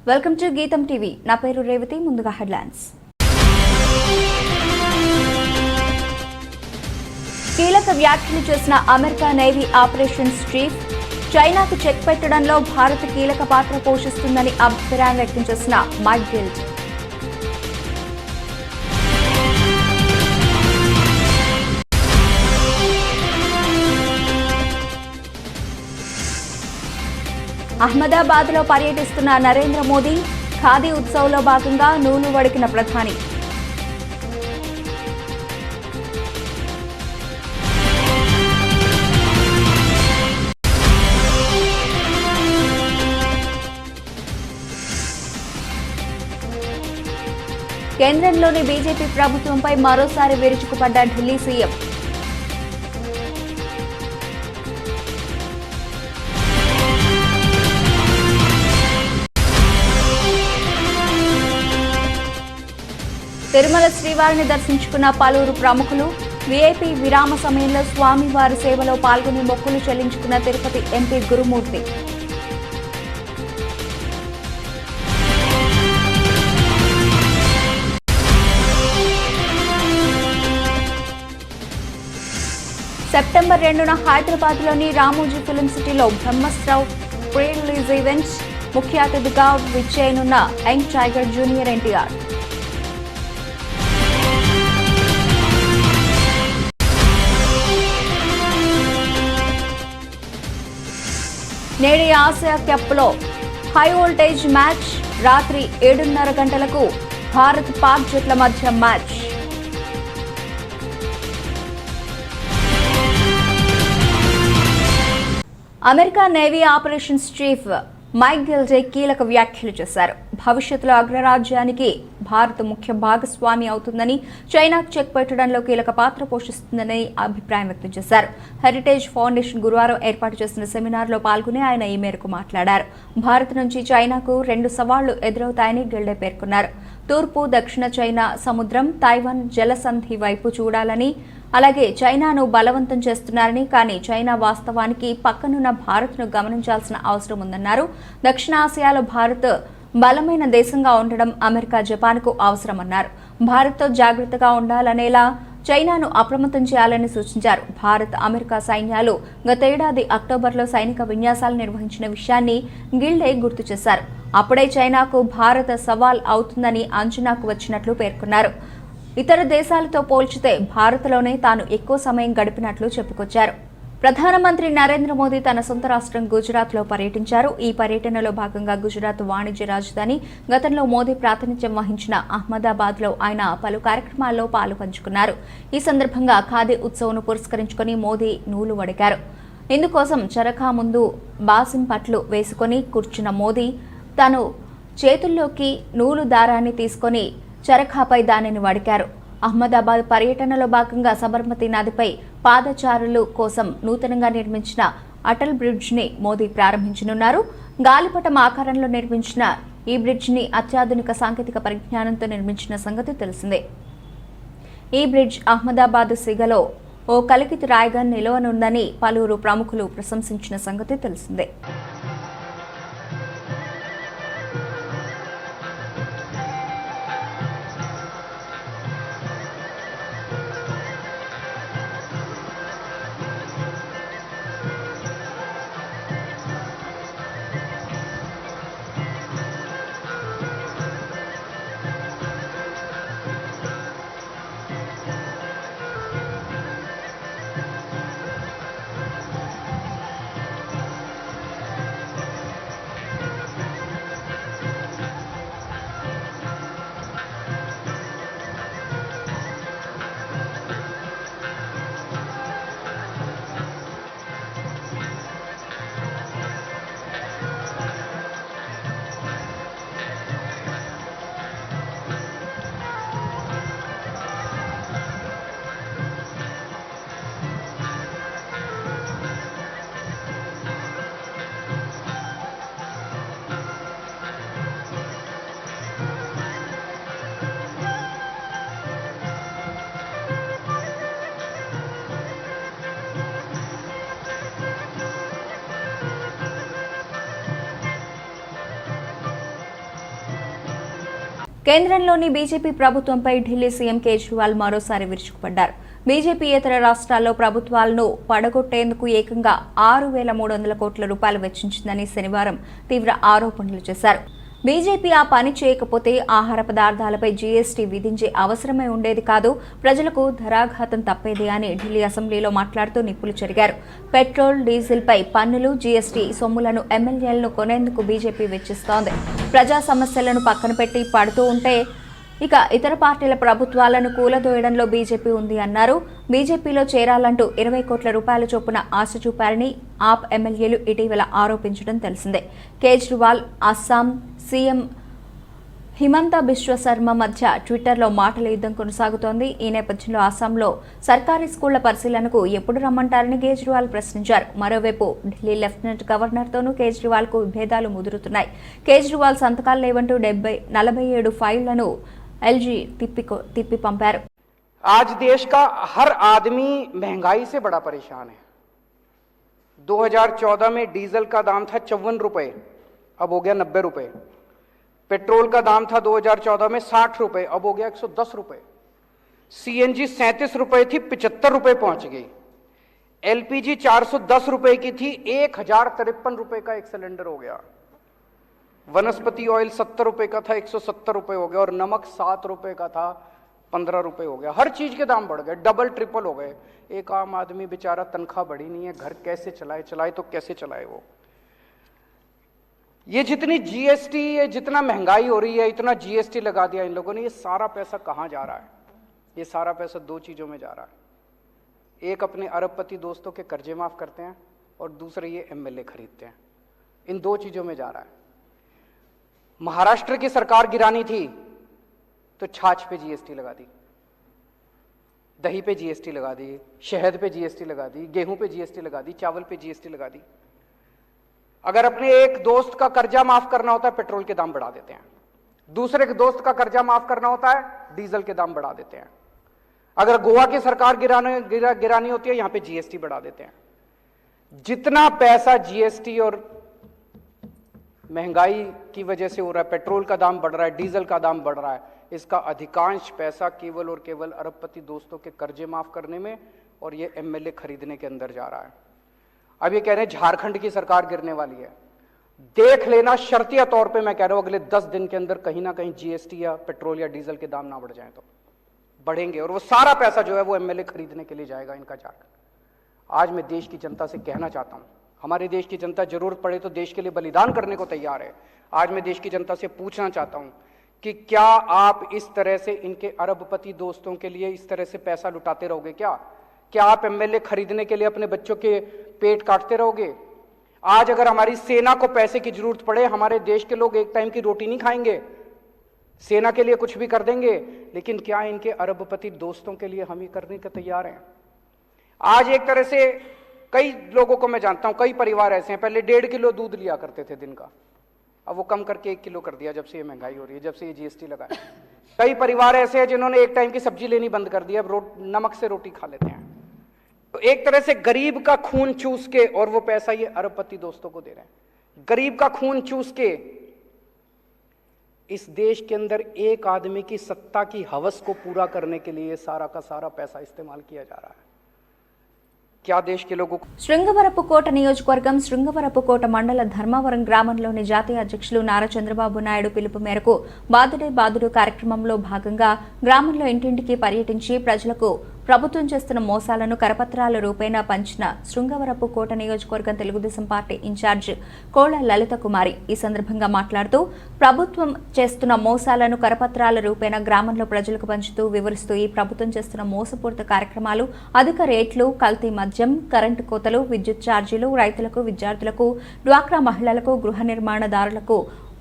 Welcome to గీతం TV. నా పేరు రేవతి. ముందుగా హెడ్లైన్స్. కీలక వ్యాఖ్యలు చేసిన అమెరికా నేవీ ఆపరేషన్స్ చీఫ్, చైనాకు చెక్ పెట్టడంలో భారత్ కీలక పాత్ర పోషిస్తుందని అభిప్రాయం వ్యక్తం చేసిన మైక్ గిల్డ్. అహ్మదాబాద్లో పర్యటిస్తున్న నరేంద్ర మోదీ, ఖాదీ ఉత్సవ్లో భాగంగా నూలు వడికిన ప్రధాని. కేంద్రంలోని బీజేపీ ప్రభుత్వంపై మరోసారి విరుచుకుపడ్డ ఢిల్లీ సీఎం. తిరుమల శ్రీవారిని దర్శించుకున్న పలువురు ప్రముఖులు. వీఐపీ విరామ సమయంలో స్వామివారి సేవలో పాల్గొని మొక్కులు చెల్లించుకున్న తిరుపతి ఎంపీ గురుమూర్తి. సెప్టెంబర్ 2న హైదరాబాద్లోని రామోజీ ఫిలిం సిటీలో బ్రహ్మస్త్రావ్ ప్రీ రిలీజ్ ఈవెంట్. ముఖ్య అతిథిగా విచ్చేయనున్న యంగ్ టైగర్ జూనియర్ ఎన్టీఆర్. నేడి ఆసియా కప్లో హై వోల్టేజ్ మ్యాచ్. రాత్రి 7:30 గంటలకు భారత్ పాక్ జట్ల మధ్య match. America navy operations chief Mike Gilday కీలక వ్యాఖ్యలు చేశారు. భవిష్యత్తులో అగ్రరాజ్యానికి భారత్ ముఖ్య భాగస్వామి అవుతుందని, చైనాకు చెక్ పెట్టడంలో కీలక పాత్ర పోషిస్తుందని అభిప్రాయం వ్యక్తం చేశారు. హెరిటేజ్ ఫౌండేషన్ గురువారం ఏర్పాటు చేసిన సెమినార్లో పాల్గొని ఆయన ఈ మేరకు మాట్లాడారు. భారత్ నుంచి చైనాకు 2 సవాళ్లు ఎదురవుతాయని గిల్డే పేర్కొన్నారు. తూర్పు, దక్షిణ చైనా సముద్రం, తైవాన్ జలసంధి వైపు చూడాలని, అలాగే చైనాను బలవంతం చేస్తున్నారని, కానీ చైనా వాస్తవానికి పక్కనున్న భారత్ను గమనించాల్సిన అవసరం ఉందన్నారు. దక్షిణాసియాలో భారత్ బలమైన దేశంగా ఉండడం అమెరికా, జపాన్కు అవసరమన్నారు. భారత్తో జాగ్రత్తగా ఉండాలనేలా చైనాను అప్రమత్తం చేయాలని సూచించారు. భారత్, అమెరికా సైన్యాలు గతేడాది అక్టోబర్లో సైనిక విన్యాసాలు నిర్వహించిన విషయాన్ని గిల్డే గుర్తు చేశారు. అప్పుడే చైనాకు భారత సవాల్ అవుతుందని అంచనాకు వచ్చినట్లు పేర్కొన్నారు. ఇతర దేశాలతో పోల్చితే భారత్లోనే తాను ఎక్కువ సమయం గడిపినట్లు చెప్పుకొచ్చారు. ప్రధానమంత్రి నరేంద్ర మోదీ తన సొంత రాష్ట్రం గుజరాత్లో పర్యటించారు. ఈ పర్యటనలో భాగంగా గుజరాత్ వాణిజ్య రాజధాని, గతంలో మోదీ ప్రాతినిధ్యం వహించిన అహ్మదాబాద్లో ఆయన పలు కార్యక్రమాల్లో పాలుపంచుకున్నారు. ఈ సందర్భంగా ఖాదీ ఉత్సవ్ను పురస్కరించుకుని మోదీ నూలు వడికారు. ఇందుకోసం చరఖా ముందు బాసిం పట్లు వేసుకుని కూర్చున్న మోదీ తను చేతుల్లోకి నూలు దారాన్ని తీసుకుని చరఖాపై దానిని వడికారు. అహ్మదాబాద్ పర్యటనలో భాగంగా సబర్మతి నదిపై పాదచారులు కోసం నూతనంగా నిర్మించిన అటల్ బ్రిడ్జ్ని మోదీ ప్రారంభించనున్నారు. గాలిపటం ఆకారంలో నిర్మించిన ఈ బ్రిడ్జ్ని అత్యాధునిక సాంకేతిక పరిజ్ఞానంతో నిర్మించిన సంగతి తెలిసిందే. ఈ బ్రిడ్జ్ అహ్మదాబాద్ సిగలో ఓ కలికితి రాయిగా నిలవనుందని పలువురు ప్రముఖులు ప్రశంసించిన సంగతి తెలిసిందే. కేంద్రంలోని బీజేపీ ప్రభుత్వంపై ఢిల్లీ సీఎం కేజ్రీవాల్ మరోసారి విరుచుకుపడ్డారు. బీజేపీయేతర రాష్ట్రాల్లో ప్రభుత్వాలను పడగొట్టేందుకు ఏకంగా 6,300 కోట్ల రూపాయలు వెచ్చించిందని శనివారం తీవ్ర ఆరోపణలు చేశారు. బీజేపీ ఆ పని చేయకపోతే ఆహార పదార్థాలపై జీఎస్టీ విధించే అవసరమే ఉండేది కాదు, ప్రజలకు ధరాఘాతం తప్పేది అని ఢిల్లీ అసెంబ్లీలో మాట్లాడుతూ నిప్పులు చెరిగారు. పెట్రోల్, డీజిల్పై పన్నులు, జీఎస్టీ సొమ్ములను ఎమ్మెల్యేలను కొనేందుకు బీజేపీ వెచ్చిస్తోంది. ప్రజా సమస్యలను పక్కన పెట్టి పడుతూ ఉంటే ఇక ఇతర పార్టీల ప్రభుత్వాలను కూలదోయడంలో బీజేపీ ఉంది అన్నారు. బీజేపీలో చేరాలంటూ 20 కోట్ల రూపాయల చొప్పున ఆశ చూపారని ఆప్ ఎమ్మెల్యేలు ఇటీవల ఆరోపించడం తెలిసిందే. కేజ్రీవాల్, అస్సాం సీఎం హిమంత బిశ్వ శర్మ మధ్య ట్విట్టర్లో మాటల యుద్ధం కొనసాగుతోంది. ఈ నేపథ్యంలో అస్సాంలో సర్కారీ స్కూళ్ల పరిశీలనకు ఎప్పుడు రమ్మంటారని కేజ్రీవాల్ ప్రశ్నించారు. మరోవైపు ఢిల్లీ లెఫ్టినెంట్ గవర్నర్తోనూ కేజ్రీవాల్కు విభేదాలు ముదురుతున్నాయి. కేజ్రీవాల్ సంతకాలు లేవంటూ 47 ఫైళ్లను एलजी तिप्पी पंपार। आज देश का हर आदमी महंगाई से बड़ा परेशान है। 2014 में डीजल का दाम था 54 रुपए, अब हो गया 90 रुपए। पेट्रोल का दाम था 2014 में 60 रुपए, अब हो गया 110 रुपए। सीएनजी 37 रुपए थी, 75 रुपए पहुंच गई। एलपीजी 410 रुपए की थी, 1053 रुपए का एक सिलेंडर हो गया। वनस्पति ऑयल 70 रुपए का था, 170 रुपए हो गया। और नमक 7 रुपए का था, 15 रुपए हो गया। हर चीज के दाम बढ़ गए, डबल ट्रिपल हो गए। एक आम आदमी बेचारा, तनख्वाह बढ़ी नहीं है, घर कैसे चलाए तो कैसे चलाए वो। ये जितनी जीएसटी, ये जितना महंगाई हो रही है, इतना जीएसटी लगा दिया इन लोगों ने। ये सारा पैसा कहां जा रहा है? ये सारा पैसा दो चीजों में जा रहा है। एक अपने अरबपति दोस्तों के कर्जे माफ करते हैं, और दूसरे ये एमएलए खरीदते हैं। इन दो चीजों में जा रहा है। महाराष्ट्र की सरकार गिरानी थी तो छाछ पे जीएसटी लगा दी, दही पे जीएसटी लगा दी, शहद पे जीएसटी लगा दी, गेहूं पे जीएसटी लगा दी, चावल पे जीएसटी लगा दी। अगर अपने एक दोस्त का कर्जा माफ करना होता है, पेट्रोल के दाम बढ़ा देते हैं। दूसरे के दोस्त का कर्जा माफ करना होता है, डीजल के दाम बढ़ा देते हैं। अगर गोवा की सरकार गिरानी होती है, यहां पे जीएसटी बढ़ा देते हैं। जितना पैसा जीएसटी और महंगाई की वजह से हो रहा है, पेट्रोल का दाम बढ़ रहा है, डीजल का दाम बढ़ रहा है, इसका अधिकांश पैसा केवल और केवल अरबपति दोस्तों के कर्जे माफ करने में और ये एमएलए खरीदने के अंदर जा रहा है। अब ये कह रहे हैं झारखंड की सरकार गिरने वाली है। देख लेना, शर्तिया तौर पे मैं कह रहा हूं, अगले 10 दिन के अंदर कहीं ना कहीं जीएसटी या पेट्रोल या डीजल के दाम ना बढ़ जाए तो बढ़ेंगे, और वो सारा पैसा जो है वो एमएलए खरीदने के लिए जाएगा इनका झारखंड। आज मैं देश की जनता से कहना चाहता हूं, हमारे देश की जनता जरूरत पड़े तो देश के लिए बलिदान करने को तैयार है। आज मैं देश की जनता से पूछना चाहता हूं कि क्या आप इस तरह से इनके अरबपति दोस्तों के लिए इस तरह से पैसा लुटाते रहोगे? क्या आप एमएलए खरीदने के लिए अपने बच्चों के पेट काटते रहोगे? आज अगर हमारी सेना को पैसे की जरूरत पड़े, हमारे देश के लोग एक टाइम की रोटी नहीं खाएंगे, सेना के लिए कुछ भी कर देंगे, लेकिन क्या इनके अरबपति दोस्तों के लिए हम ये करने को तैयार हैं? आज एक तरह से कई लोगों को मैं जानता हूं, कई परिवार ऐसे हैं, पहले 1.5 किलो दूध लिया करते थे दिन का, अब वो कम करके 1 किलो कर दिया जब से ये महंगाई हो रही है, जब से ये जीएसटी लगा है। कई परिवार ऐसे हैं जिन्होंने एक टाइम की सब्जी लेनी बंद कर दी, अब नमक से रोटी खा लेते हैं। तो एक तरह से गरीब का खून चूस के, और वो पैसा ये अरबपति दोस्तों को दे रहे हैं। गरीब का खून चूस के इस देश के अंदर एक आदमी की सत्ता की हवस को पूरा करने के लिए सारा का सारा पैसा इस्तेमाल किया जा रहा है। क्या देश के लोगों శృంగవరపుకోట నియోజకవర్గం శృంగవరపుకోట మండల ధర్మవరం గ్రామంలోని జాతీయ అధ్యక్షులు నారా చంద్రబాబు నాయుడు పిలుపు మేరకు బాదుడే బాదుడు కార్యక్రమంలో భాగంగా గ్రామంలో ఇంటింటికి పర్యటించి ప్రజలకు ప్రభుత్వం చేస్తున్న మోసాలను కరపత్రాల రూపేణా పంచిన శృంగవరపుకోట నియోజకవర్గం తెలుగుదేశం పార్టీ ఇన్ఛార్జ్ కోళ్ల లలిత కుమారి ఈ సందర్భంగా మాట్లాడుతూ ప్రభుత్వం చేస్తున్న మోసాలను కరపత్రాల రూపేణా గ్రామంలో ప్రజలకు పంచుతూ వివరిస్తూ ఈ ప్రభుత్వం చేస్తున్న మోసపూరిత కార్యక్రమాలు, అధిక రేట్లు, కల్తీ మద్యం, కరెంటు కోతలు, విద్యుత్ ఛార్జీలు, రైతులకు, విద్యార్థులకు, డ్వాక్రా మహిళలకు, గృహ నిర్మాణదారులకు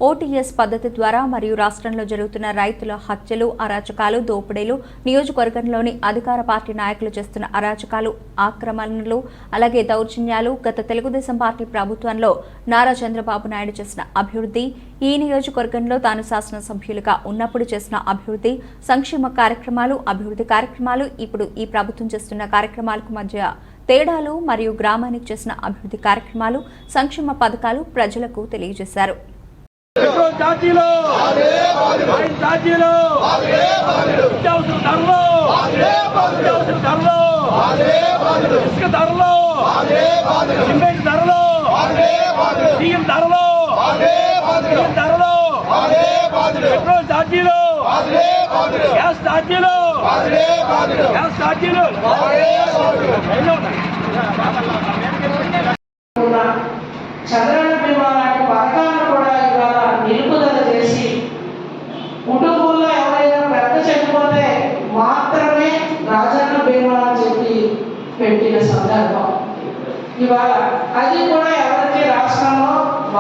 ఓటీఎస్ పద్ధతి ద్వారా మరియు రాష్ట్రంలో జరుగుతున్న రైతుల హత్యలు, అరాచకాలు, దోపిడీలు, నియోజకవర్గంలోని అధికార పార్టీ నాయకులు చేస్తున్న అరాచకాలు, ఆక్రమణలు, అలాగే దౌర్జన్యాలు, గత తెలుగుదేశం పార్టీ ప్రభుత్వంలో నారా చంద్రబాబు నాయుడు చేసిన అభివృద్ధి, ఈ నియోజకవర్గంలో తాను శాసనసభ్యులుగా ఉన్నప్పుడు చేసిన అభివృద్ధి, సంక్షేమ కార్యక్రమాలు, అభివృద్ధి కార్యక్రమాలు, ఇప్పుడు ఈ ప్రభుత్వం చేస్తున్న కార్యక్రమాలకు మధ్య తేడాలు మరియు గ్రామానికి చేసిన అభివృద్ధి కార్యక్రమాలు, సంక్షేమ పథకాలు ప్రజలకు తెలియజేశారు. पेट्रोल ఛార్జీలు ఛార్జీలు నిత్యావసర ధరలు నిత్యావసర ధరలు ఇసుక ధరలు సిమెంట్ ధరలు బియ్యం ధరలు ధరలు పెట్రోల్ ఛార్జీలు గ్యాస్ ఛార్జీలు గ్యాస్ ఛార్జీలు చంద్రన్న బీమా లాంటి పథకాలను కూడా ఇవాళ నిలుపుదల చేసి కుటుంబంలో ఎవరైనా పెద్ద చనిపోతే మాత్రమే రాజన్న బీమా అని చెప్పి పెట్టిన సందర్భం ఇవాళ అది కూడా ఎవరికి రాష్ట్రంలో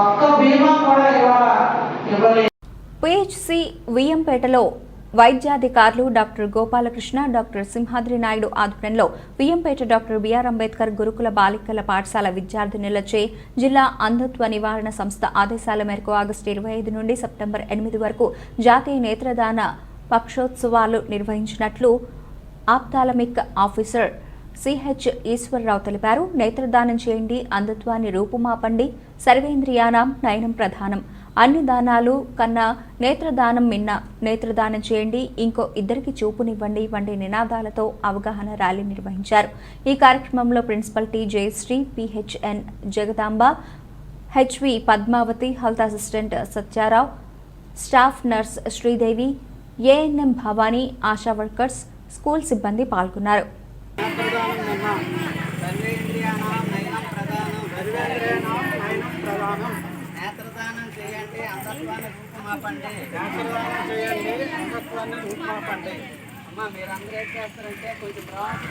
ఒక్క బీమా కూడా ఇవాళ ఇవ్వలేదు. పిహెచ్సి వియ్యంపేటలో వైద్యాధికారులు డాక్టర్ గోపాలకృష్ణ, డాక్టర్ సింహాద్రి నాయుడు ఆధ్వర్యంలో వియ్యంపేట డాక్టర్ బిఆర్ అంబేద్కర్ గురుకుల బాలికల పాఠశాల విద్యార్థినులచే జిల్లా అంధత్వ నివారణ సంస్థ ఆదేశాల మేరకు ఆగస్టు 25 నుండి సెప్టెంబర్ 8 వరకు జాతీయ నేత్రదాన పక్షోత్సవాలు నిర్వహించినట్లు ఆప్థాలమిక్ ఆఫీసర్ సిహెచ్ ఈశ్వరరావు తెలిపారు. నేత్రదానం చేయండి, అంధత్వాన్ని రూపుమాపండి, సర్వేంద్రియానాం నయనం ప్రధానం, అన్ని దానాలు కన్నా నేత్రదానం మిన్న, నేత్రదానం చేయండి, ఇంకో ఇద్దరికి చూపునివ్వండి వంటి నినాదాలతో అవగాహన ర్యాలీ నిర్వహించారు. ఈ కార్యక్రమంలో principal T Jayasri, PHN Jagadamba, HV Padmavati, health assistant Satyarao, staff nurse Sridevi, ANM Bhavani, ASHA workers, school సిబ్బంది పాల్గొన్నారు. నేత్రదానం చేయండి, అంధత్వాన్ని రూపుమాపండి. నేత్రదానం చేయండి, అంధత్వాన్ని రూపుమాపండి. అమ్మ మీరందరూ ఏం చేస్తారంటే కొంచెం బ్రాడ్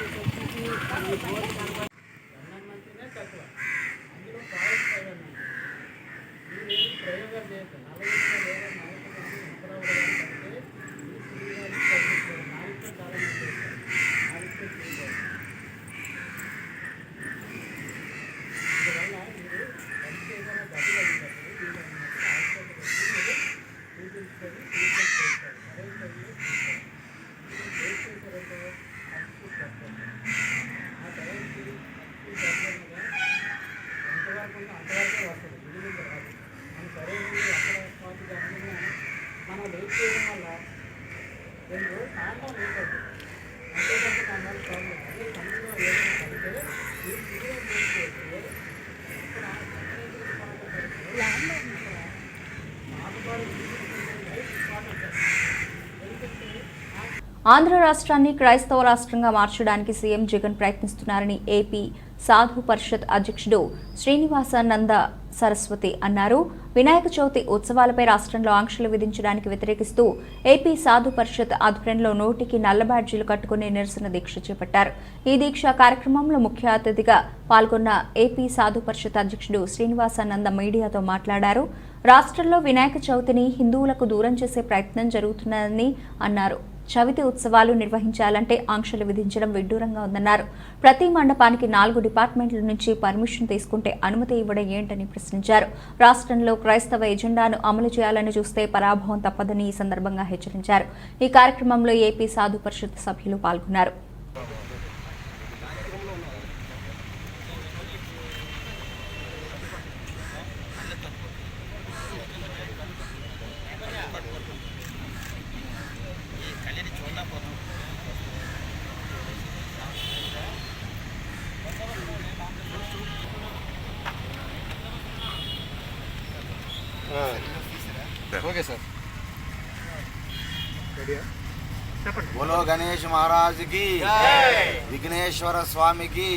ఆంధ్ర రాష్ట్రాన్ని క్రైస్తవ రాష్ట్రంగా మార్చడానికి సీఎం జగన్ ప్రయత్నిస్తున్నారని ఏపీ సాధు పరిషత్ అధ్యక్షుడు శ్రీనివాసానంద సరస్వతి అన్నారు. వినాయక చవితి ఉత్సవాలపై రాష్ట్రంలో ఆంక్షలు విధించడానికి వ్యతిరేకిస్తూ ఏపీ సాధు పరిషత్ ఆధ్వర్యంలో నోటికి నల్ల బ్యాడ్జీలు కట్టుకుని నిరసన దీక్ష చేపట్టారు. ఈ దీక్ష కార్యక్రమంలో ముఖ్య అతిథిగా పాల్గొన్న ఏపీ సాధు పరిషత్ అధ్యక్షుడు శ్రీనివాసానంద మీడియాతో మాట్లాడారు. రాష్ట్రంలో వినాయక చవితిని హిందువులకు దూరం చేసే ప్రయత్నం జరుగుతున్నదని అన్నారు. చవితి ఉత్సవాలు నిర్వహించాలంటే ఆంక్షలు విధించడం విడ్డూరంగా ఉందన్నారు. ప్రతి మండపానికి 4 డిపార్ట్మెంట్ల నుంచి పర్మిషన్ తీసుకుంటే అనుమతి ఇవ్వడం ఏంటని ప్రశ్నించారు. రాష్ట్రంలో క్రైస్తవ ఎజెండాను అమలు చేయాలని చూస్తే పరాభవం తప్పదని ఈ సందర్భంగా హెచ్చరించారు. ఈ కార్యక్రమంలో ఏపీ సాధు పరిషత్ సభ్యులు పాల్గొన్నారు. ओके सर बोलो गणेश महाराज की विघ्नेश्वर स्वामी की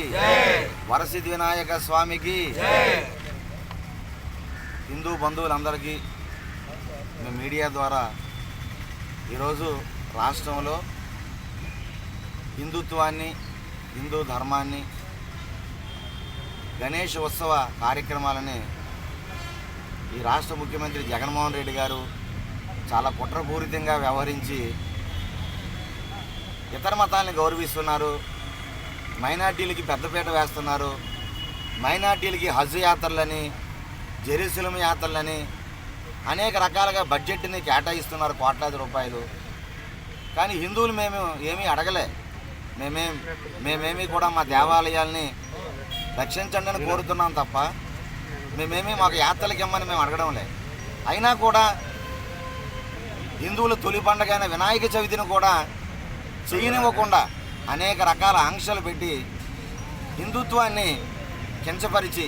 वरसिद्धि विनायक स्वामी की हिंदू बंधुవులందరికీ మీడియా ద్వారా ఈరోజు రాష్ట్రంలో హిందుత్వాన్ని హిందూ ధర్మాన్ని గణేష్ ఉత్సవ కార్యక్రమాలని ఈ రాష్ట్ర ముఖ్యమంత్రి జగన్మోహన్ రెడ్డి గారు చాలా కుట్రపూరితంగా వ్యవహరించి ఇతర మతాలను గౌరవిస్తున్నారు, మైనార్టీలకి పెద్దపీట వేస్తున్నారు, మైనార్టీలకి హజ్ యాత్రలని జెరూసలేం యాత్రలని అనేక రకాలుగా బడ్జెట్ని కేటాయిస్తున్నారు కోట్లాది రూపాయలు. కానీ హిందువులు మేము ఏమీ అడగలే, మేమేమీ కూడా మా దేవాలయాల్ని రక్షించండి అని కోరుతున్నాం తప్ప మేమేమీ మాకు యాత్రలకి ఇమ్మని మేము అడగడం లే. అయినా కూడా హిందువుల తొలి పండుగైన వినాయక చవితిని కూడా చేయనివ్వకుండా అనేక రకాల ఆంక్షలు పెట్టి హిందుత్వాన్ని కించపరిచి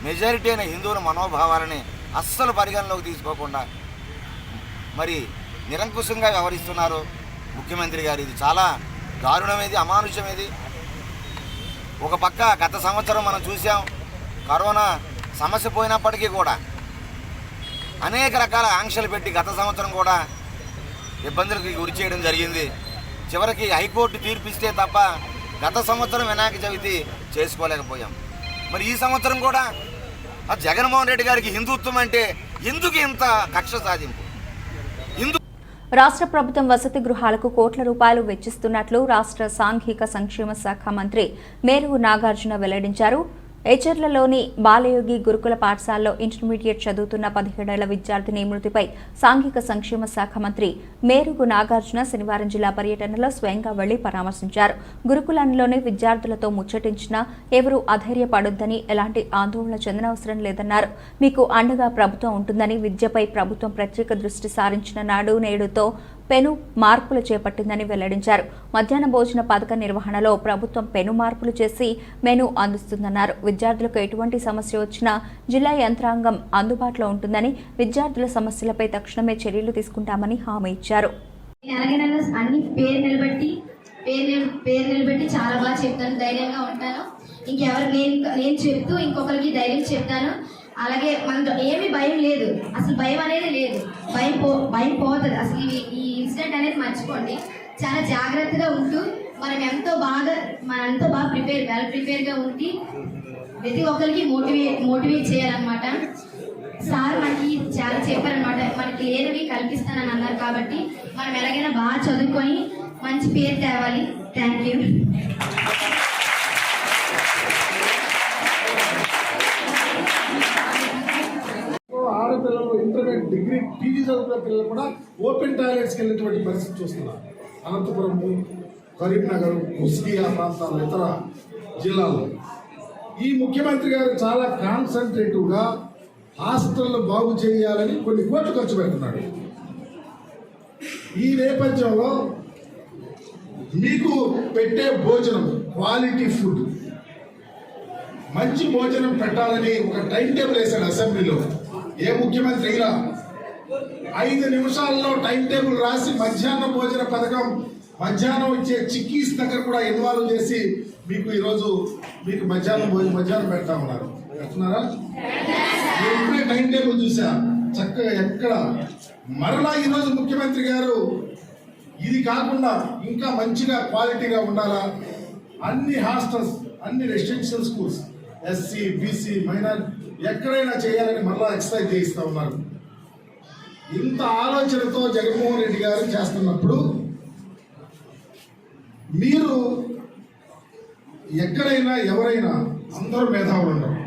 మెజారిటీ అయిన హిందువుల మనోభావాలని అస్సలు పరిగణలోకి తీసుకోకుండా మరి నిరంకుశంగా వ్యవహరిస్తున్నారు ముఖ్యమంత్రి గారు. ఇది చాలా దారుణమేది, అమానుష్యమేది. ఒక పక్క గత సంవత్సరం మనం చూసాం, కరోనా సమస్య పోయినప్పటికీ కూడా అనేక రకాల ఆంక్షలు పెట్టి గత సంవత్సరం కూడా ఇబ్బందులకు గురి చేయడం జరిగింది. చివరికి హైకోర్టు తీర్పిస్తే తప్ప గత సంవత్సరం వినాయక చవితి చేసుకోలేకపోయాం. మరి ఈ సంవత్సరం కూడా జగన్మోహన్ రెడ్డి గారికి హిందుత్వం అంటే ఎందుకు ఇంత కక్ష సాధింపు? రాష్ట్ర ప్రభుత్వం వసతి గృహాలకు కోట్ల రూపాయలు వెచ్చిస్తున్నట్లు రాష్ట్ర సాంఘిక సంక్షేమ శాఖ మంత్రి మేరుగు నాగార్జున వెల్లడించారు. ఎచర్లలోని బాలయోగి గురుకుల పాఠశాలలో ఇంటర్మీడియట్ చదువుతున్న 17 ఏళ్ల విద్యార్థిని మృతిపై సాంఘిక సంక్షేమ శాఖ మంత్రి మేరుగు నాగార్జున శనివారం జిల్లా పర్యటనలో స్వయంగా వెళ్లి పరామర్శించారు. గురుకులంలోని విద్యార్థులతో ముచ్చటించినా ఎవరూ అధైర్యపడొద్దని, ఎలాంటి ఆందోళన చెందనవసరం లేదన్నారు. మీకు అండగా ప్రభుత్వం ఉంటుందని, విద్యపై ప్రభుత్వం ప్రత్యేక దృష్టి సారించిన నాడు నేడుతో పెను మార్పులు చేపట్టిందని వెల్లడించారు. మధ్యాహ్న భోజన పథక నిర్వహణలో ప్రభుత్వం పెను మార్పులు చేసి మెను అందిస్తుందన్నారు. విద్యార్థులకు ఎటువంటి సమస్య వచ్చినా జిల్లా యంత్రాంగం అందుబాటులో ఉంటుందని, విద్యార్థుల సమస్యలపై తక్షణమే చర్యలు తీసుకుంటామని హామీ ఇచ్చారు. అన్ని పేరు నిలబెట్టి చాలా బాగా చెప్తాను, ధైర్యంగా ఉంటాను. ఇంకెవరు నేను చెప్తూ ఇంకొకరికి ధైర్యం చెప్తాను. అలాగే మనకు ఏమీ భయం లేదు, అసలు భయం అనేది లేదు. భయం పోతుంది. అసలు ఈ ఇన్సిడెంట్ అనేది మర్చిపోండి. చాలా జాగ్రత్తగా ఉంటూ మనం ఎంతో బాగా వెల్ ప్రిపేర్గా ఉండి ప్రతి ఒక్కరికి మోటివేట్ చేయాలన్నమాట. సార్ మనకి చాలా చెప్పారనమాట, మనకి లేనివి కల్పిస్తానని అన్నారు. కాబట్టి మనం ఎలాగైనా బాగా చదువుకొని మంచి పేరు తేవాలి. Thank you. ఆడపిల్లలు ఇంటర్మీడియట్, డిగ్రీ, పీజీ చదువుకున్న పిల్లలు కూడా ఓపెన్ టాయిలెట్స్కి వెళ్ళేటువంటి పరిస్థితి చూస్తున్నారు. అనంతపురం, కరీంనగర్, ముస్గి ఆ ప్రాంతాల్లో, ఇతర జిల్లాల్లో ఈ ముఖ్యమంత్రి గారు చాలా కాన్సన్ట్రేటివ్గా హాస్టల్ బాగు చేయాలని కొన్ని కోట్లు ఖర్చు పెడుతున్నాడు. ఈ నేపథ్యంలో మీకు పెట్టే భోజనం, క్వాలిటీ ఫుడ్, మంచి భోజనం పెట్టాలని ఒక టైం టేబుల్ వేశాడు అసెంబ్లీలో. ఏ ముఖ్యమంత్రి ఇలా 5 నిమిషాల్లో టైం టేబుల్ రాసి మధ్యాహ్న భోజన పథకం, మధ్యాహ్నం ఇచ్చే చిక్కీస్ దగ్గర కూడా ఇన్వాల్వ్ చేసి మీకు ఈరోజు మీకు మధ్యాహ్నం పెడతా ఉన్నారు. పెడుతున్నారా? నేను ఇప్పుడే టైం టేబుల్ చూసా చక్కగా. ఎక్కడ మరలా ఈరోజు ముఖ్యమంత్రి గారు ఇది కాకుండా ఇంకా మంచిగా క్వాలిటీగా ఉండాలా, అన్ని హాస్టల్స్, అన్ని residential schools, SC, BC, minority ఎక్కడైనా చేయాలని మరలా ఎక్సర్సైజ్ చేయిస్తూ ఉన్నారు. ఇంత ఆలోచనతో జగన్మోహన్ రెడ్డి గారు చేస్తున్నప్పుడు మీరు ఎక్కడైనా ఎవరైనా అందరూ మేధావులు ఉండరు.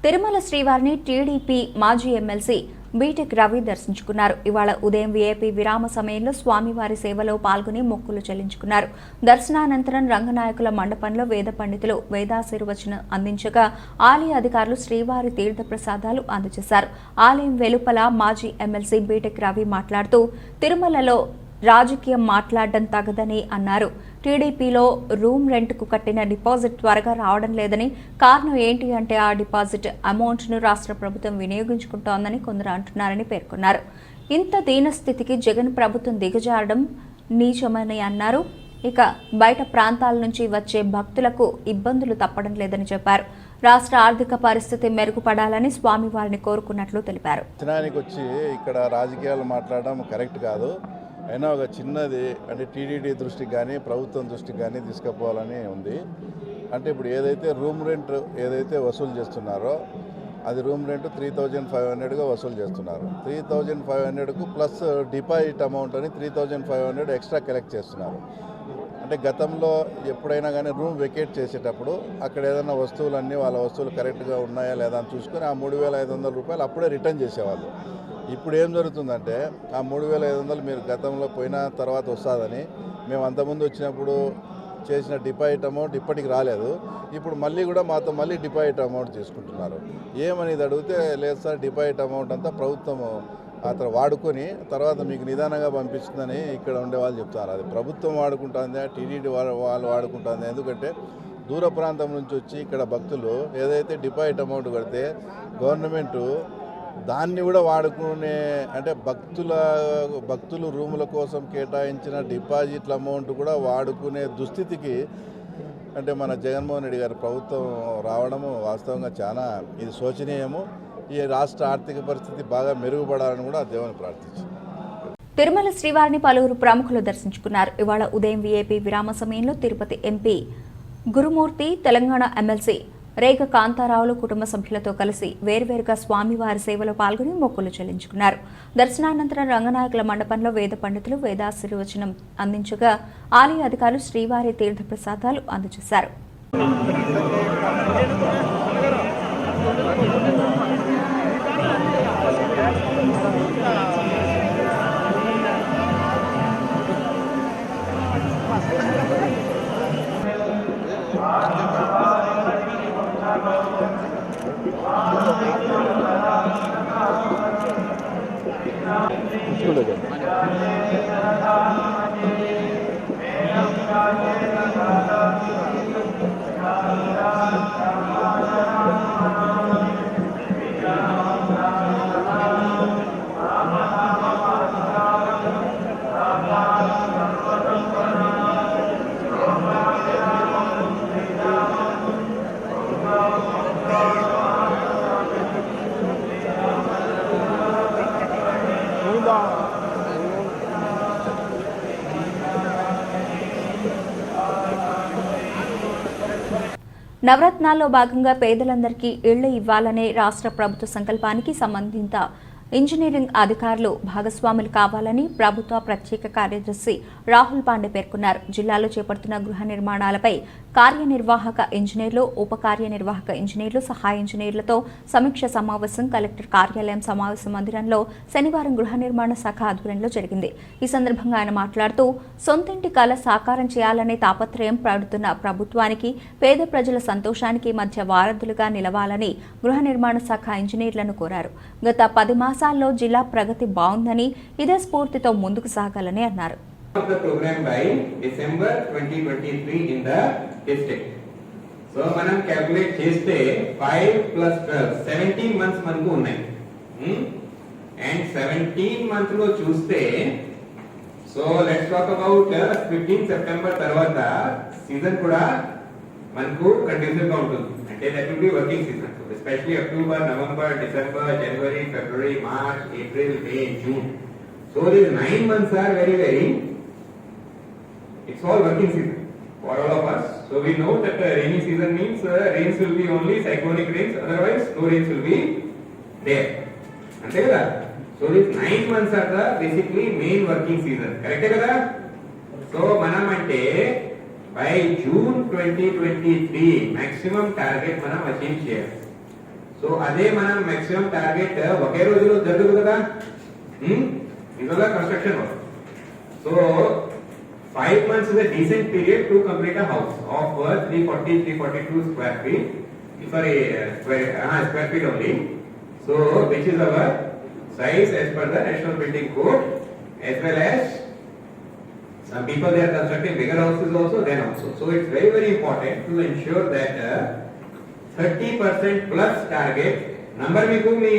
తిరుమల శ్రీవారిని టీడీపీ మాజీ ఎమ్మెల్సీ బీటెక్ రవి దర్శించుకున్నారు. ఇవాళ ఉదయం వీఐపీ విరామ సమయంలో స్వామివారి సేవలో పాల్గొని మొక్కులు చెల్లించుకున్నారు. దర్శనానంతరం రంగనాయకుల మండపంలో వేద పండితులు వేదాశీర్వచనం అందించగా ఆలయ అధికారులు శ్రీవారి తీర్థ ప్రసాదాలు అందజేశారు. ఆలయం వెలుపల మాజీ ఎమ్మెల్సీ బీటెక్ రవి మాట్లాడుతూ తిరుమలలో రాజకీయం మాట్లాడడం తగదని అన్నారు. టీడీపీలో రూమ్ రెంట్కు కట్టిన డిపాజిట్ త్వరగా రావడం లేదని, కారణం ఏంటి అంటే ఆ డిపాజిట్ అమౌంట్ను రాష్ట్ర ప్రభుత్వం వినియోగించుకుంటోందని కొందరు అంటున్నారని పేర్కొన్నారు. ఇంత దీనస్థితికి జగన్ ప్రభుత్వం దిగజారడం నీచమని అన్నారు. ఇక బయట ప్రాంతాల నుంచి వచ్చే భక్తులకు ఇబ్బందులు తప్పడం లేదని చెప్పారు. రాష్ట్ర ఆర్థిక పరిస్థితి మెరుగుపడాలని స్వామివారిని కోరుకున్నట్లు తెలిపారు. వచ్చి ఇక్కడ రాజకీయాలు మాట్లాడడం కరెక్ట్ కాదు. అయినా ఒక చిన్నది అంటే టీడీడీ దృష్టికి కానీ ప్రభుత్వం దృష్టికి కానీ తీసుకుపోవాలని ఉంది. అంటే ఇప్పుడు ఏదైతే రూమ్ రెంట్ ఏదైతే వసూలు చేస్తున్నారో అది రూమ్ రెంట్ 3,500గా వసూలు చేస్తున్నారు. 3,500కు ప్లస్ డిపాజిట్ అమౌంట్ అని 3,500 ఎక్స్ట్రా కలెక్ట్ చేస్తున్నారు. అంటే గతంలో ఎప్పుడైనా కానీ రూమ్ వెకేట్ చేసేటప్పుడు అక్కడ ఏదైనా వస్తువులన్నీ వాళ్ళ వస్తువులు కరెక్ట్గా ఉన్నాయా లేదా అని చూసుకొని ఆ 3,500 రూపాయలు అప్పుడే రిటర్న్ చేసేవాళ్ళు. ఇప్పుడు ఏం జరుగుతుందంటే ఆ 3,500 మీరు గతంలో పోయిన తర్వాత వస్తుందని మేము అంతకుముందు వచ్చినప్పుడు చేసిన డిపాజిట్ అమౌంట్ ఇప్పటికి రాలేదు. ఇప్పుడు మళ్ళీ కూడా మాతో మళ్ళీ డిపాజిట్ అమౌంట్ తీసుకుంటున్నారు. ఏమనేది అడిగితే లేదు సార్, డిపాజిట్ అమౌంట్ అంతా ప్రభుత్వం అతను వాడుకొని తర్వాత మీకు నిదానంగా పంపిస్తుందని ఇక్కడ ఉండే వాళ్ళు చెప్తారు. అది ప్రభుత్వం వాడుకుంటుందా, టీటీడీ వాళ్ళు వాడుకుంటుందా? ఎందుకంటే దూర ప్రాంతం నుంచి వచ్చి ఇక్కడ భక్తులు ఏదైతే డిపాజిట్ అమౌంట్ కడితే గవర్నమెంటు దాన్ని కూడా వాడుకునే, అంటే భక్తులు రూముల కోసం కేటాయించిన డిపాజిట్ల అమౌంట్ కూడా వాడుకునే దుస్థితికి అంటే మన జగన్మోహన్ రెడ్డి గారి ప్రభుత్వం రావడము వాస్తవంగా చాలా ఇది శోచనీయము. ఈ రాష్ట్ర ఆర్థిక పరిస్థితి బాగా మెరుగుపడాలని కూడా దేవుని ప్రార్థించారు. తిరుమల శ్రీవారిని పలువురు ప్రముఖులు దర్శించుకున్నారు. ఇవాళ ఉదయం వీఐపీ విరామ సమయంలో తిరుపతి ఎంపీ గురుమూర్తి, తెలంగాణ ఎమ్మెల్సీ రేగ కాంతారావులు కుటుంబ సభ్యులతో కలిసి వేర్వేరుగా స్వామివారి సేవలో పాల్గొని మొక్కులు చెల్లించుకున్నారు. దర్శనానంతరం రంగనాయకుల మండపంలో వేద పండితులు వేదాశీర్వచనం అందించగా ఆలయ అధికారులు శ్రీవారి తీర్థ ప్రసాదాలు అందజేశారు. నవరత్నాల్లో భాగంగా పేదలందరికీ ఇళ్లు ఇవ్వాలనే రాష్ట్ర ప్రభుత్వ సంకల్పానికి సంబంధిత ఇంజనీరింగ్ అధికారులు భాగస్వాములు కావాలని ప్రభుత్వ ప్రత్యేక కార్యదర్శి రాహుల్ పాండే పేర్కొన్నారు. జిల్లాలో చేపడుతున్న గృహ నిర్మాణాలపై కార్యనిర్వాహక ఇంజనీర్లు, ఉప కార్యనిర్వాహక ఇంజనీర్లు, సహాయ ఇంజనీర్లతో సమీక్ష సమావేశం కలెక్టర్ కార్యాలయం సమావేశ మందిరంలో శనివారం గృహ నిర్మాణ శాఖ ఆధ్వర్యంలో జరిగింది. ఈ సందర్భంగా ఆయన మాట్లాడుతూ సొంతింటి కల సాకారం చేయాలనే తాపత్రయం పడుతున్న ప్రభుత్వానికి పేద ప్రజల సంతోషానికి మధ్య వారధులుగా నిలవాలని గృహ నిర్మాణ శాఖ ఇంజనీర్లను కోరారు. గత 10 మాసాల్లో జిల్లా ప్రగతి బాగుందని, ఇదే స్ఫూర్తితో ముందుకు సాగాలని అన్నారు. of the program by December 2023 in the district. So మనం calculate చేస్తే 5 plus 12 17 months మనకు ఉన్నాయి. And 17 months లో చూస్తే so let's talk about 15 September తర్వాత సీజన్ కూడా మనకు కంటిన్యూస్ గా ఉంటుంది. అంటే that will be working season. So especially October, November, December, January, February, March, April, May, June. So these 9 months are very it's all working season for all of us. So we know that rainy season means rains will be only cyclonic rains, otherwise no rains will be there. Ante kada? So these 9 months are the basically main working season. Correct kada? So manam ante by June 2023 maximum target manam achieve cheyali. So ade manam maximum target ఒకే రోజులో జరగదు కదా? ఇదొక construction work. So 5 months is a decent period to complete a house of 342 square feet. Sorry, square feet only. So which is our size as per the National Building Code, as well as some people they are constructing bigger houses also, then also. So it's very important to ensure that 30% plus target number మీకు మీ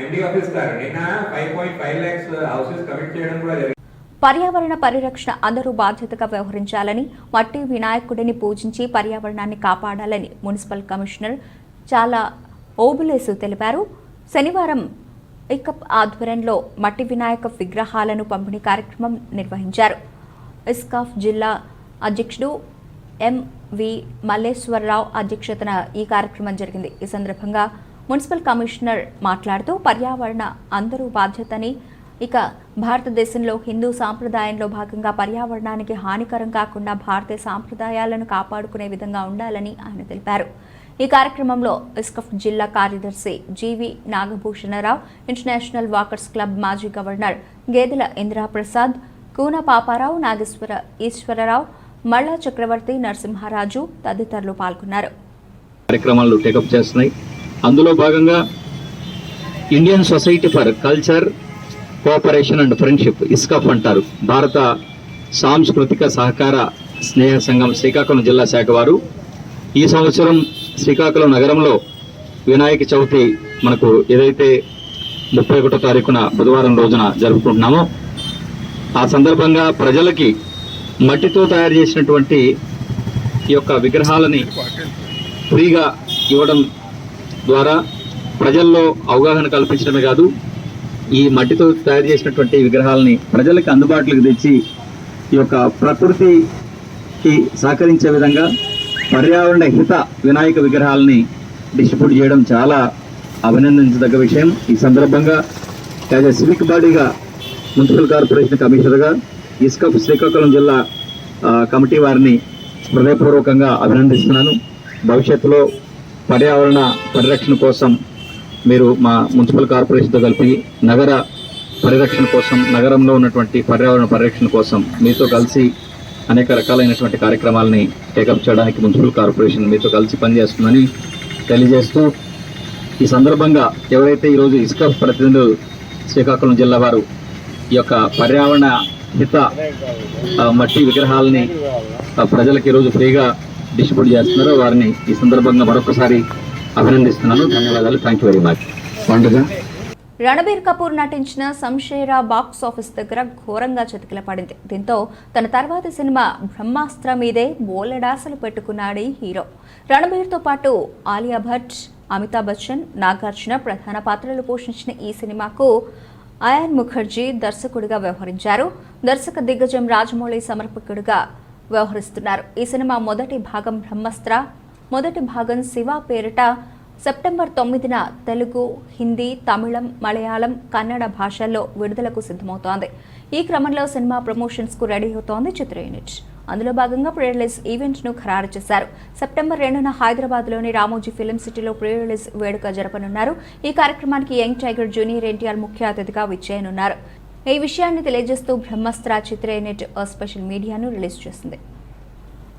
MD office గారు నిన్న 5.5 lakhs houses commit చేయడం కూడా జరిగింది. పర్యావరణ పరిరక్షణ అందరూ బాధ్యతగా వ్యవహరించాలని, మట్టి వినాయకుడిని పూజించి పర్యావరణాన్ని కాపాడాలని మున్సిపల్ కమిషనర్ చాలా ఓబులేసు తెలిపారు. శనివారం ఇకప్ ఆధ్వర్యంలో మట్టి వినాయక విగ్రహాలను పంపిణీ కార్యక్రమం నిర్వహించారు. ఇస్కాఫ్ జిల్లా అధ్యక్షుడు MV మల్లేశ్వరరావు అధ్యక్షతన ఈ కార్యక్రమం జరిగింది. ఈ సందర్భంగా మున్సిపల్ కమిషనర్ మాట్లాడుతూ పర్యావరణ అందరూ బాధ్యతని, ఇక భారతదేశంలో హిందూ సాంప్రదాయంలో భాగంగా పర్యావరణానికి హానికరం కాకుండా భారతీయ సాంప్రదాయాలను కాపాడుకునే విధంగా ఉండాలని ఆయన తెలిపారు. ఈ కార్యక్రమంలో ఇస్కఫ్ జిల్లా కార్యదర్శి GV Nagabhushana Rao, international walkers club మాజీ గవర్నర్ గేదెల ఇందిరాప్రసాద్, కూన పాపారావు, ఈశ్వరరావు, మళ్ళా చక్రవర్తి, నరసింహారాజు తదితరులు పాల్గొన్నారు. కార్యక్రమాలు టేకప్ చేస్తున్నాయి. అందులో భాగంగా Indian society for culture cooperation and friendship, ISCUF అంటారు, భారత సాంస్కృతిక సహకార స్నేహ సంఘం శ్రీకాకుళం జిల్లా శాఖ వారు ఈ సంవత్సరం శ్రీకాకుళం నగరంలో వినాయక చవితి మనకు ఏదైతే 31వ తారీఖున బుధవారం రోజున జరుపుకుంటున్నామో ఆ సందర్భంగా ప్రజలకి మట్టితో తయారు చేసినటువంటి ఈ యొక్క విగ్రహాలని ఫ్రీగా ఇవ్వడం ద్వారా ప్రజల్లో అవగాహన కల్పించడమే కాదు, ఈ మట్టితో తయారు చేసినటువంటి విగ్రహాలని ప్రజలకు అందుబాటులోకి తెచ్చి ఈ యొక్క ప్రకృతికి సహకరించే విధంగా పర్యావరణ హిత వినాయక విగ్రహాలని డిస్ట్రిబ్యూట్ చేయడం చాలా అభినందించదగ్గ విషయం. ఈ సందర్భంగా యాజ్ ఎ సివిక్ బాడీగా మున్సిపల్ కార్పొరేషన్ కమిషనర్గా ఇస్కాఫ్ శ్రీకాకుళం జిల్లా కమిటీ వారిని హృదయపూర్వకంగా అభినందిస్తున్నాను. భవిష్యత్తులో పర్యావరణ పరిరక్షణ కోసం మీరు మా మున్సిపల్ కార్పొరేషన్తో కలిపి నగర పరిరక్షణ కోసం, నగరంలో ఉన్నటువంటి పర్యావరణ పరిరక్షణ కోసం మీతో కలిసి అనేక రకాలైనటువంటి కార్యక్రమాలని టేకప్ చేయడానికి మున్సిపల్ కార్పొరేషన్ మీతో కలిసి పనిచేస్తుందని తెలియజేస్తూ, ఈ సందర్భంగా ఎవరైతే ఈరోజు ఇస్కాఫ్ ప్రతినిధులు శ్రీకాకుళం జిల్లా వారు ఈ యొక్క పర్యావరణ హిత మట్టి విగ్రహాలని ప్రజలకు ఈరోజు ఫ్రీగా డిస్ట్రిబ్యూట్ చేస్తున్నారో వారిని ఈ సందర్భంగా మరొకసారి అభినందిస్తున్నాను. ధన్యవాదాలు. Thank you very much. పండుగ రణబీర్ కపూర్ నటించిన సంషేరా బాక్స్ ఆఫీస్ దగ్గర ఘోరంగా చతికిలపడింది. దీంతో తన తర్వాతి సినిమా బ్రహ్మాస్త్ర మీదే బోలెడాసలు పెట్టుకున్నాడు ఈ హీరో. రణబీర్తో పాటు ఆలియా భట్, అమితాబ్ బచ్చన్, నాగార్జున ప్రధాన పాత్రలు పోషించిన ఈ సినిమాకు అయాన్ ముఖర్జీ దర్శకుడిగా వ్యవహరించారు. దర్శక దిగ్గజం రాజమౌళి సమర్పకుడిగా వ్యవహరిస్తున్నారు. ఈ సినిమా మొదటి భాగం బ్రహ్మాస్త్ర, మొదటి భాగం శివ పేరిట సెప్టెంబర్ 9న తెలుగు, హిందీ, తమిళం, మలయాళం, కన్నడ భాషల్లో విడుదలకు సిద్ధమవుతోంది. ఈ క్రమంలో సినిమా ప్రమోషన్స్ కు రెడీ అవుతోంది చిత్ర యూనిట్. అందులో భాగంగా ప్రీ రిలీజ్ ఈవెంట్ ను ఖరారు చేశారు. సెప్టెంబర్ 2న హైదరాబాద్లోని రామోజీ ఫిలిం సిటీలో ప్రీ రిలీజ్ వేడుక జరపనున్నారు. ఈ కార్యక్రమానికి యంగ్ టైగర్ జూనియర్ ఎన్టీఆర్ ముఖ్య అతిథిగా విచ్చేయనున్నారు. ఈ విషయాన్ని తెలియజేస్తూ బ్రహ్మాస్త్ర చిత్ర యూనిట్ స్పెషల్ మీడియాను రిలీజ్ చేసింది.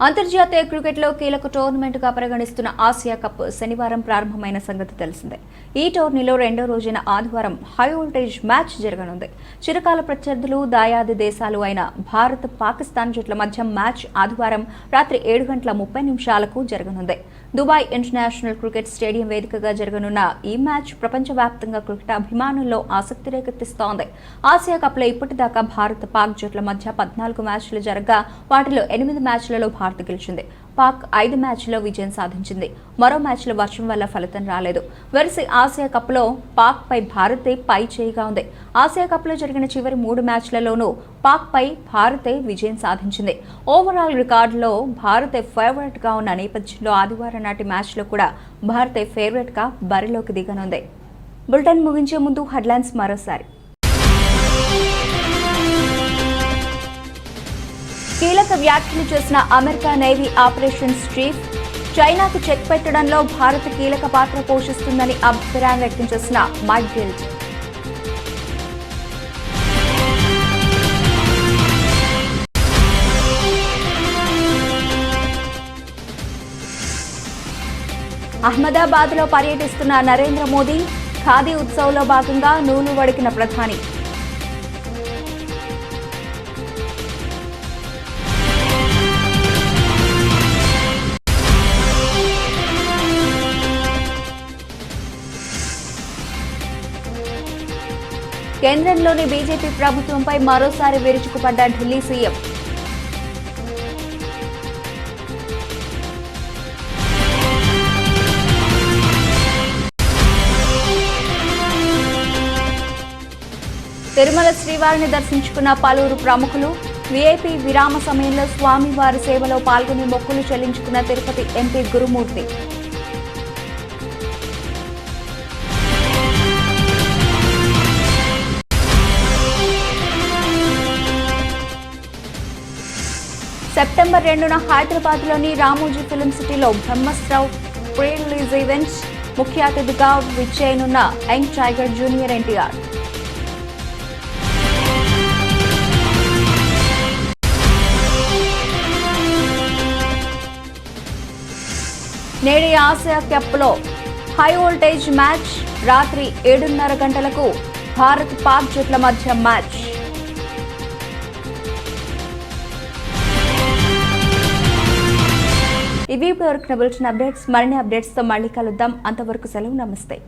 అంతర్జాతీయ క్రికెట్లో కీలక టోర్నమెంట్గా పరిగణిస్తున్న ఆసియా కప్ శనివారం ప్రారంభమైన సంగతి తెలిసిందే. ఈ టోర్నీలో రెండో రోజైన ఆదివారం హై వోల్టేజ్ మ్యాచ్ జరగనుంది. చిరకాల ప్రత్యర్థులు, దాయాది దేశాలు అయిన భారత్, పాకిస్తాన్ జట్ల మధ్య మ్యాచ్ ఆదివారం రాత్రి 7:30 జరగనుంది. దుబాయ్ ఇంటర్నేషనల్ క్రికెట్ స్టేడియం వేదికగా జరగనున్న ఈ మ్యాచ్ ప్రపంచవ్యాప్తంగా క్రికెట్ అభిమానుల్లో ఆసక్తి రేకెత్తిస్తోంది. ఆసియా కప్లో ఇప్పటిదాకా భారత్, పాక్ జట్ల మధ్య 14 మ్యాచ్లు జరగగా వాటిలో 8 మ్యాచ్లలో భారత్ గెలిచింది. పాక్ 5 మ్యాచ్ల్లో విజయం సాధించింది. మరో మ్యాచ్లో వర్షం వల్ల ఫలితం రాలేదు. వెరసి ఆసియా కప్లో పాక్ పై భారతే పై చేయిగా ఉంది. ఆసియా కప్లో జరిగిన చివరి 3 మ్యాచ్లలోనూ పాక్ పై భారతే విజయం సాధించింది. ఓవరాల్ రికార్డులో భారతే ఫేవరెట్ గా ఉన్న నేపథ్యంలో ఆదివారం నాటి మ్యాచ్లో కూడా భారతే ఫేవరెట్ గా బరిలోకి దిగనుంది. బులెటిన్ ముగించే ముందు హెడ్లైన్స్ మరోసారి. కీలక వ్యాఖ్యలు చేసిన అమెరికా నేవీ ఆపరేషన్స్ చీఫ్, చైనాకు చెక్ పెట్టడంలో భారత్ కీలక పాత్ర పోషిస్తుందని అభిప్రాయం వ్యక్తం చేసిన మైక్ గిల్డ్. అహ్మదాబాద్లో పర్యటిస్తున్న నరేంద్ర మోదీ, ఖాదీ ఉత్సవ్లో భాగంగా నూలు వడికిన ప్రధాని. కేంద్రంలోని బీజేపీ ప్రభుత్వంపై మరోసారి విరుచుకుపడ్డ ఢిల్లీ సీఎం. తిరుమల శ్రీవారిని దర్శించుకున్న పలువురు ప్రముఖులు. వీఐపీ విరామ సమయంలో స్వామివారి సేవలో పాల్గొని మొక్కులు చెల్లించుకున్న తిరుపతి ఎంపీ గురుమూర్తి. సెప్టెంబర్ 2న హైదరాబాద్లోని రామోజీ ఫిలిం సిటీలో బ్రహ్మాస్త్ర ప్రీ రిలీజ్ ఈవెంట్. ముఖ్య అతిథిగా విచ్చేయనున్న యంగ్ టైగర్ జూనియర్ ఎన్టీఆర్. నేడు ఆసియా కప్లో హై వోల్టేజ్ మ్యాచ్ రాత్రి 7:30 గంటలకు భారత్ పాక్ జట్ల మధ్య మ్యాచ్. ఇవి ఇప్పుడు వరకు బులెటిన్ అప్డేట్స్. మరిన్ని అప్డేట్స్తో మళ్ళీ కలుద్దాం. అంతవరకు సెలవు. నమస్తే.